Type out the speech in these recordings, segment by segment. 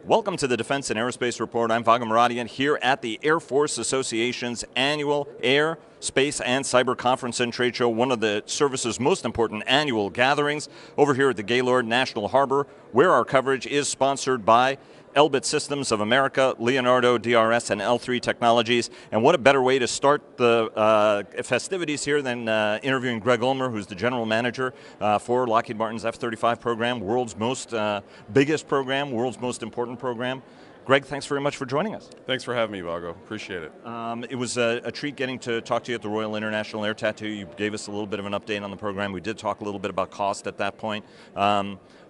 Welcome to the Defense and Aerospace Report. I'm Vago Muradian here at the Air Force Association's annual Air, Space, and Cyber Conference and Trade Show, one of the service's most important annual gatherings over here at the Gaylord National Harbor, where our coverage is sponsored by Elbit Systems of America, Leonardo DRS, and L3 Technologies. And what a better way to start the festivities here than interviewing Greg Ulmer, who's the general manager for Lockheed Martin's F-35 program, world's most biggest program, world's most important program. Greg, thanks very much for joining us. Thanks for having me, Vago. Appreciate it. It was a treat getting to talk to you at the Royal International Air Tattoo. You gave us a little bit of an update on the program. We did talk a little bit about cost at that point.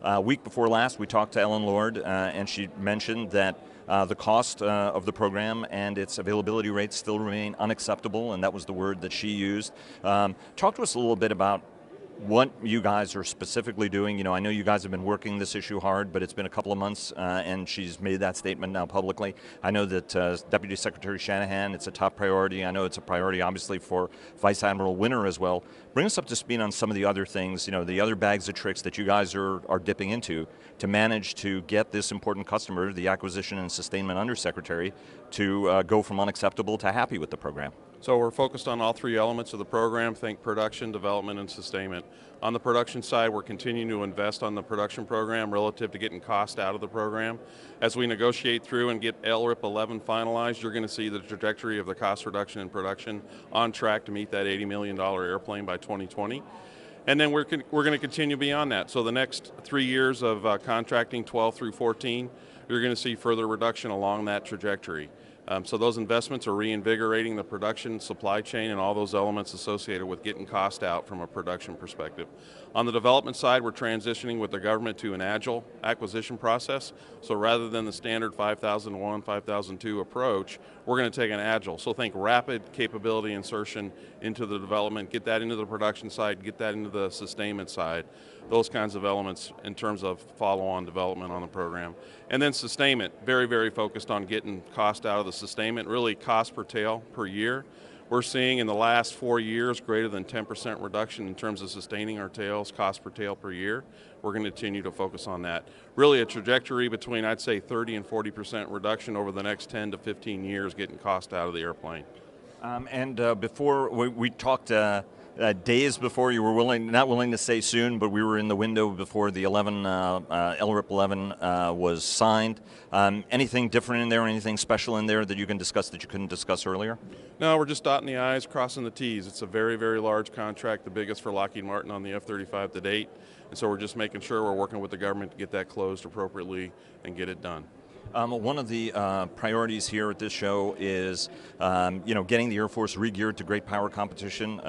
A week before last, we talked to Ellen Lord, and she mentioned that the cost of the program and its availability rates still remain unacceptable, and that was the word that she used. Talk to us a little bit about what you guys are specifically doing. You know, I know you guys have been working this issue hard, but it's been a couple of months, and she's made that statement now publicly. I know that Deputy Secretary Shanahan, it's a top priority. I know it's a priority, obviously, for Vice Admiral Winter as well. Bring us up to speed on some of the other things, you know, the other bags of tricks that you guys are dipping into to manage to get this important customer, the Acquisition and Sustainment Undersecretary, to go from unacceptable to happy with the program. So we're focused on all three elements of the program, think production, development, and sustainment. On the production side, we're continuing to invest on the production program relative to getting cost out of the program. As we negotiate through and get LRIP 11 finalized, you're going to see the trajectory of the cost reduction in production on track to meet that $80 million airplane by 2020. And then we're going to continue beyond that. So the next 3 years of contracting, 12 through 14, you're going to see further reduction along that trajectory. So those investments are reinvigorating the production supply chain and all those elements associated with getting cost out from a production perspective. On the development side, we're transitioning with the government to an agile acquisition process. So rather than the standard 5001, 5002 approach, we're going to take an agile. So think rapid capability insertion into the development, get that into the production side, get that into the sustainment side. Those kinds of elements in terms of follow-on development on the program. And then sustainment, very, very focused on getting cost out of the sustainment, really cost per tail per year. We're seeing in the last 4 years greater than 10% reduction in terms of sustaining our tails, cost per tail per year. We're going to continue to focus on that. Really a trajectory between, I'd say, 30 and 40% reduction over the next 10 to 15 years getting cost out of the airplane. Before we talked days before, you were not willing to say soon, but we were in the window before the LRIP 11 was signed. Anything different in there, anything special in there that you can discuss that you couldn't discuss earlier? No, we're just dotting the I's, crossing the T's. It's a very, very large contract, the biggest for Lockheed Martin on the F-35 to date. And so we're just making sure we're working with the government to get that closed appropriately and get it done. One of the priorities here at this show is, getting the Air Force re-geared to great power competition.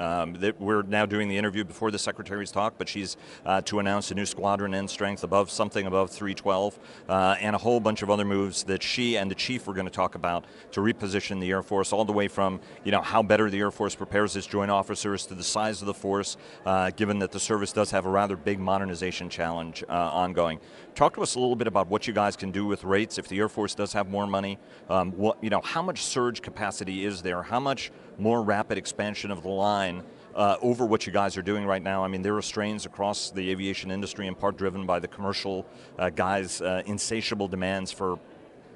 We're now doing the interview before the Secretary's talk, but she's to announce a new squadron end strength above 312, and a whole bunch of other moves that she and the Chief were going to talk about to reposition the Air Force, all the way from, how better the Air Force prepares its joint officers to the size of the force, given that the service does have a rather big modernization challenge ongoing. Talk to us a little bit about what you guys can do with rates if the Air Force does have more money. How much surge capacity is there? How much more rapid expansion of the line over what you guys are doing right now? I mean, there are strains across the aviation industry, in part driven by the commercial guys' insatiable demands for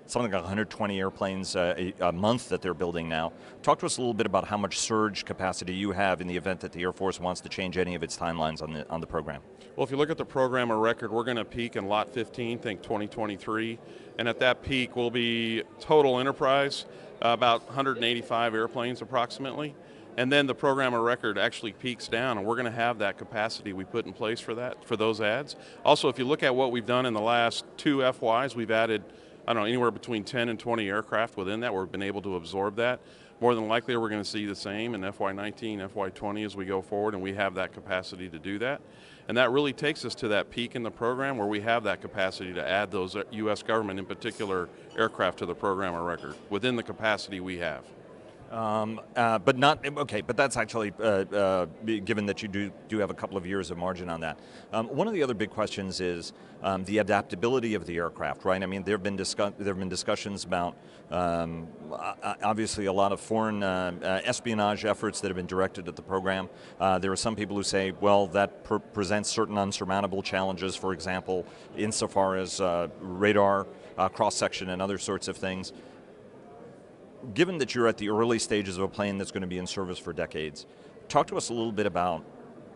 something like 120 airplanes a month that they're building now. Talk to us a little bit about how much surge capacity you have in the event that the Air Force wants to change any of its timelines on the program. Well, if you look at the program of record, we're going to peak in Lot 15, think 2023, and at that peak we'll be total enterprise, about 185 airplanes approximately. And then the program of record actually peaks down, and we're going to have that capacity we put in place for those adds. Also, if you look at what we've done in the last 2 FYs, we've added, anywhere between 10 and 20 aircraft within that. We've been able to absorb that. More than likely, we're going to see the same in FY19, FY20 as we go forward, and we have that capacity to do that. And that really takes us to that peak in the program where we have that capacity to add those U.S. government, in particular, aircraft to the program of record within the capacity we have. But that's actually, given that you do have a couple of years of margin on that. One of the other big questions is the adaptability of the aircraft, right? I mean, there have been discussions about, obviously, a lot of foreign espionage efforts that have been directed at the program. There are some people who say, well, that presents certain unsurmountable challenges, for example, insofar as radar cross-section and other sorts of things. Given that you're at the early stages of a plane that's going to be in service for decades, talk to us a little bit about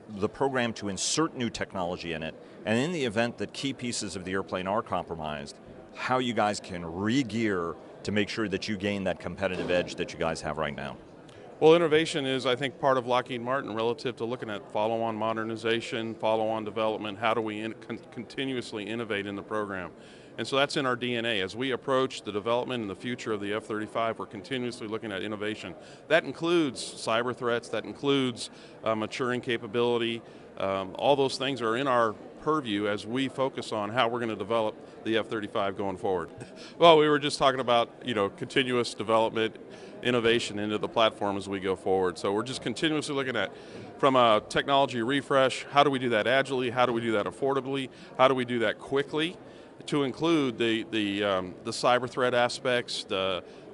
the program to insert new technology in it, and in the event that key pieces of the airplane are compromised, how you guys can re-gear to make sure that you gain that competitive edge that you guys have right now. Well, innovation is, I think, part of Lockheed Martin relative to looking at follow-on modernization, follow-on development. How do we continuously innovate in the program? And so that's in our DNA. As we approach the development and the future of the F-35, we're continuously looking at innovation. That includes cyber threats, that includes maturing capability. All those things are in our purview as we focus on how we're going to develop the F-35 going forward. Well, we were just talking about, continuous development, innovation into the platform as we go forward. So we're just continuously looking at, from a technology refresh, how do we do that agilely, how do we do that affordably, how do we do that quickly, to include the cyber threat aspects,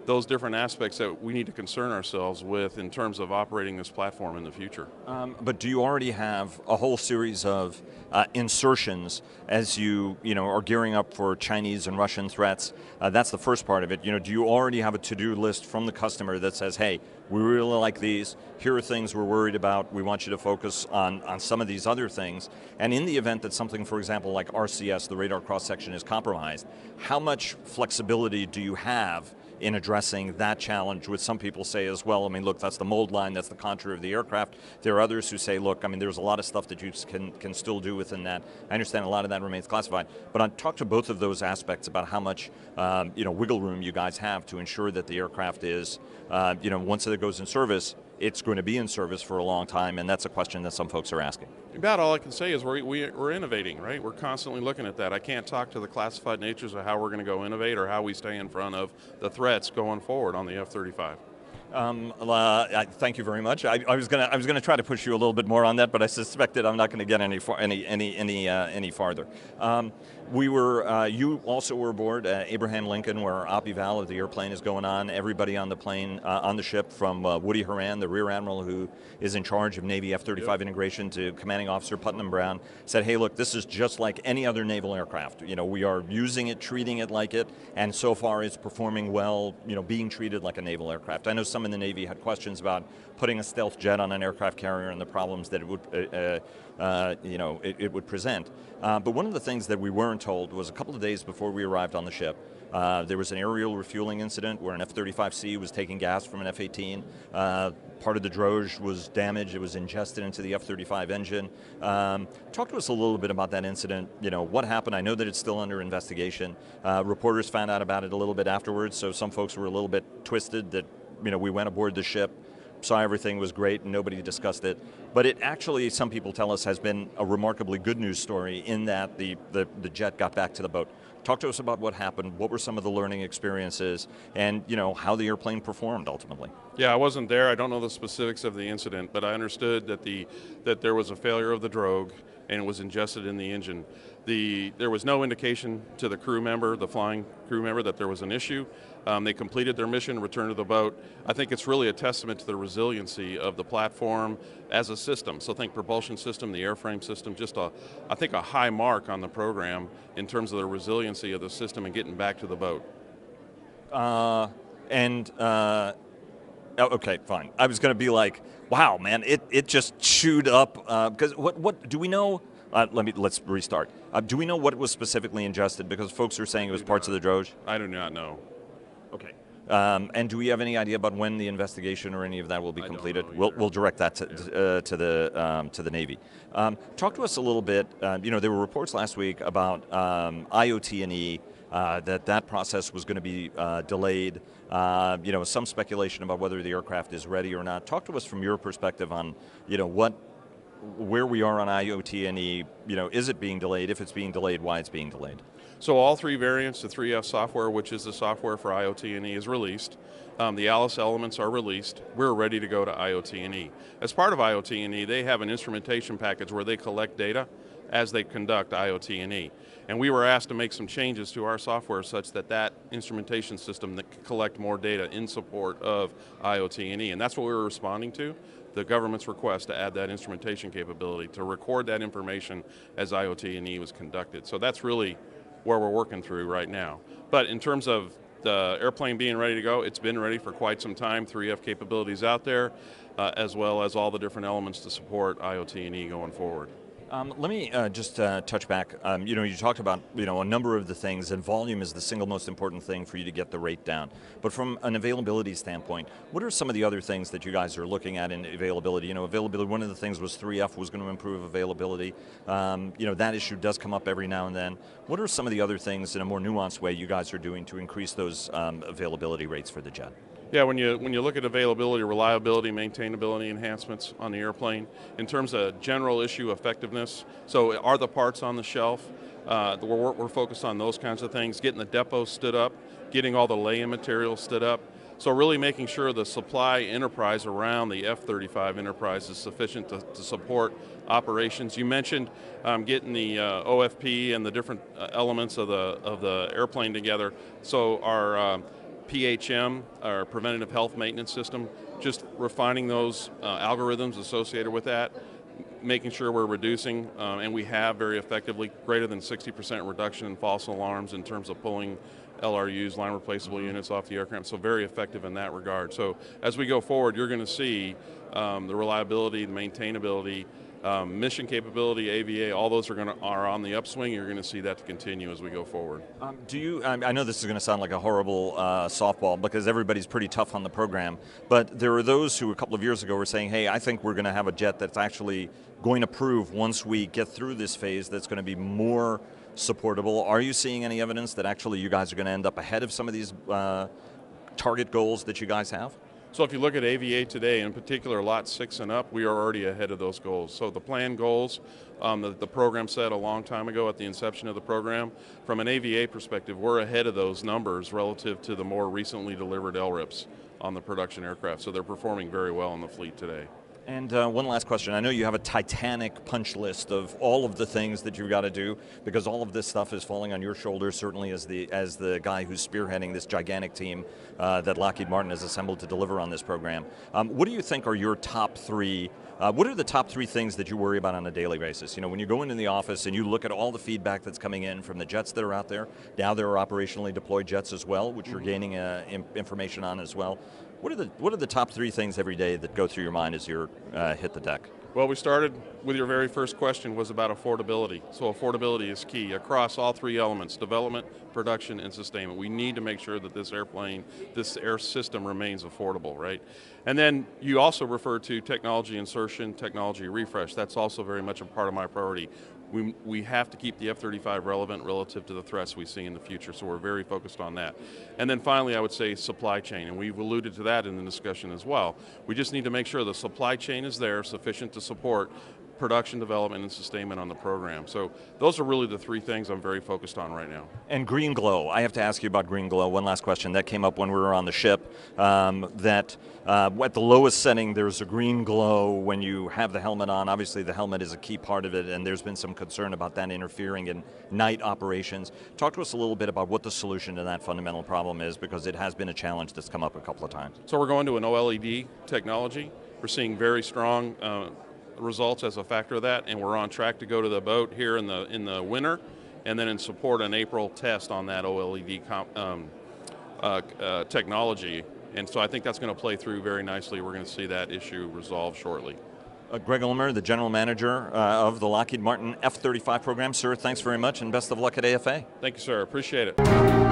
those different aspects that we need to concern ourselves with in terms of operating this platform in the future. But do you already have a whole series of insertions as you are gearing up for Chinese and Russian threats? That's the first part of it. Do you already have a to-do list from the customer that says, hey, we really like these, here are things we're worried about, we want you to focus on some of these other things, and in the event that something, for example, like RCS, the radar cross-section, is compromised, how much flexibility do you have in addressing that challenge, which some people say as well, look, that's the mold line, that's the contour of the aircraft. There are others who say, look, there's a lot of stuff that you can still do within that. I understand a lot of that remains classified, but I'll talk to both of those aspects about how much wiggle room you guys have to ensure that the aircraft is, once it goes in service, it's going to be in service for a long time, and that's a question that some folks are asking. About all I can say is we're innovating, right? We're constantly looking at that. I can't talk to the classified natures of how we're going to go innovate or how we stay in front of the threats going forward on the F-35. Thank you very much. I was going to try to push you a little bit more on that, but I suspected I'm not going to get any farther. You also were aboard Abraham Lincoln, where op eval of the airplane is going on. Everybody on the plane, on the ship, from Woody Horan, the Rear Admiral who is in charge of Navy F-35 integration, to Commanding Officer Putnam Brown, said, hey, look, this is just like any other naval aircraft. We are using it, treating it like it, and so far it's performing well, being treated like a naval aircraft. I know some in the Navy had questions about putting a stealth jet on an aircraft carrier and the problems that it would present. But one of the things that we weren't told was a couple of days before we arrived on the ship, there was an aerial refueling incident where an F-35C was taking gas from an F-18. Part of the drogue was damaged. It was ingested into the F-35 engine. Talk to us a little bit about that incident. What happened? I know that it's still under investigation. Reporters found out about it a little bit afterwards, so some folks were a little bit twisted that we went aboard the ship, saw everything was great, and nobody discussed it. But it actually, some people tell us, has been a remarkably good news story in that the jet got back to the boat. Talk to us about what happened, what were some of the learning experiences, and how the airplane performed ultimately. Yeah, I wasn't there. I don't know the specifics of the incident, but I understood that there was a failure of the drogue and it was ingested in the engine. There was no indication to the crew member, the flying crew member, that there was an issue. They completed their mission, returned to the boat. I think it's really a testament to the resiliency of the platform as a system. So think propulsion system, the airframe system, just I think a high mark on the program in terms of the resiliency of the system and getting back to the boat. Okay, fine. I was going to be like, wow, man, it just chewed up, because what do we know? Let's restart. Do we know what was specifically ingested? Because folks are saying it was parts of the drogue. I do not know. Okay. And do we have any idea about when the investigation or any of that will be completed? We'll direct that to the Navy. Talk to us a little bit. There were reports last week about IOT Andy, that process was going to be delayed. Some speculation about whether the aircraft is ready or not. Talk to us from your perspective on where we are on IOT Andy. Is it being delayed? If it's being delayed, why it's being delayed? So all three variants, the 3F software, which is the software for IOT Andy, is released. The Alice elements are released. We're ready to go to IOT Andy. As part of IOT Andy, they have an instrumentation package where they collect data as they conduct IOT Andy. And we were asked to make some changes to our software such that instrumentation system that could collect more data in support of IOT Andy. And that's what we were responding to, the government's request to add that instrumentation capability to record that information as IOT Andy was conducted. So that's really where we're working through right now. But in terms of the airplane being ready to go, it's been ready for quite some time, 3F capabilities out there, as well as all the different elements to support IoT and E going forward. Let me just touch back. You talked about a number of the things, and volume is the single most important thing for you to get the rate down. But from an availability standpoint, what are some of the other things that you guys are looking at in availability? Availability. One of the things was 3F was going to improve availability. That issue does come up every now and then. What are some of the other things in a more nuanced way you guys are doing to increase those availability rates for the jet? Yeah, when you look at availability, reliability, maintainability enhancements on the airplane, in terms of general issue effectiveness, so are the parts on the shelf? We're focused on those kinds of things, getting the depot stood up, getting all the lay-in materials stood up. So really making sure the supply enterprise around the F-35 enterprise is sufficient to support operations. You mentioned getting the OFP and the different elements of the airplane together. So our PHM, our preventative health maintenance system, just refining those algorithms associated with that, making sure we're reducing, and we have very effectively greater than 60% reduction in false alarms in terms of pulling LRUs, line replaceable units off the aircraft, so very effective in that regard. So as we go forward, you're going to see the reliability, the maintainability, mission capability, AVA, all those are on the upswing. You're going to see that to continue as we go forward. I know this is going to sound like a horrible softball because everybody's pretty tough on the program, but there are those who a couple of years ago were saying, hey, I think we're going to have a jet that's actually going to prove once we get through this phase that's going to be more supportable. Are you seeing any evidence that actually you guys are going to end up ahead of some of these target goals that you guys have? So if you look at AVA today, in particular Lot 6 and up, we are already ahead of those goals. So the planned goals that the program set a long time ago at the inception of the program, from an AVA perspective, we're ahead of those numbers relative to the more recently delivered LRIPs on the production aircraft. So they're performing very well in the fleet today. And one last question. I know you have a titanic punch list of all of the things that you've got to do because all of this stuff is falling on your shoulders, certainly as the guy who's spearheading this gigantic team that Lockheed Martin has assembled to deliver on this program. What do you think are your top three? What are the top three things that you worry about on a daily basis? When you go into the office and you look at all the feedback that's coming in from the jets that are out there, now there are operationally deployed jets as well, which you're gaining information on as well. What are the top three things every day that go through your mind as you hit the deck? Well, we started with your very first question was about affordability. So affordability is key across all three elements, development, production, and sustainment. We need to make sure that this air system remains affordable, right? And then you also refer to technology insertion, technology refresh. That's also very much a part of my priority. We have to keep the F-35 relevant relative to the threats we see in the future, so we're very focused on that. And then finally, I would say supply chain, and we've alluded to that in the discussion as well. We just need to make sure the supply chain is there, sufficient to support production, development, and sustainment on the program. So those are really the three things I'm very focused on right now. And green glow, I have to ask you about green glow. One last question. That came up when we were on the ship, that at the lowest setting there's a green glow when you have the helmet on. Obviously the helmet is a key part of it, and there's been some concern about that interfering in night operations. Talk to us a little bit about what the solution to that fundamental problem is, because it has been a challenge that's come up a couple of times. So we're going to an OLED technology. We're seeing very strong results as a factor of that, and we're on track to go to the boat here in the winter, and then in support an April test on that OLED technology. And so I think that's going to play through very nicely. We're going to see that issue resolved shortly. Greg Ulmer, the General Manager of the Lockheed Martin F-35 program. Sir, thanks very much and best of luck at AFA. Thank you, sir. Appreciate it.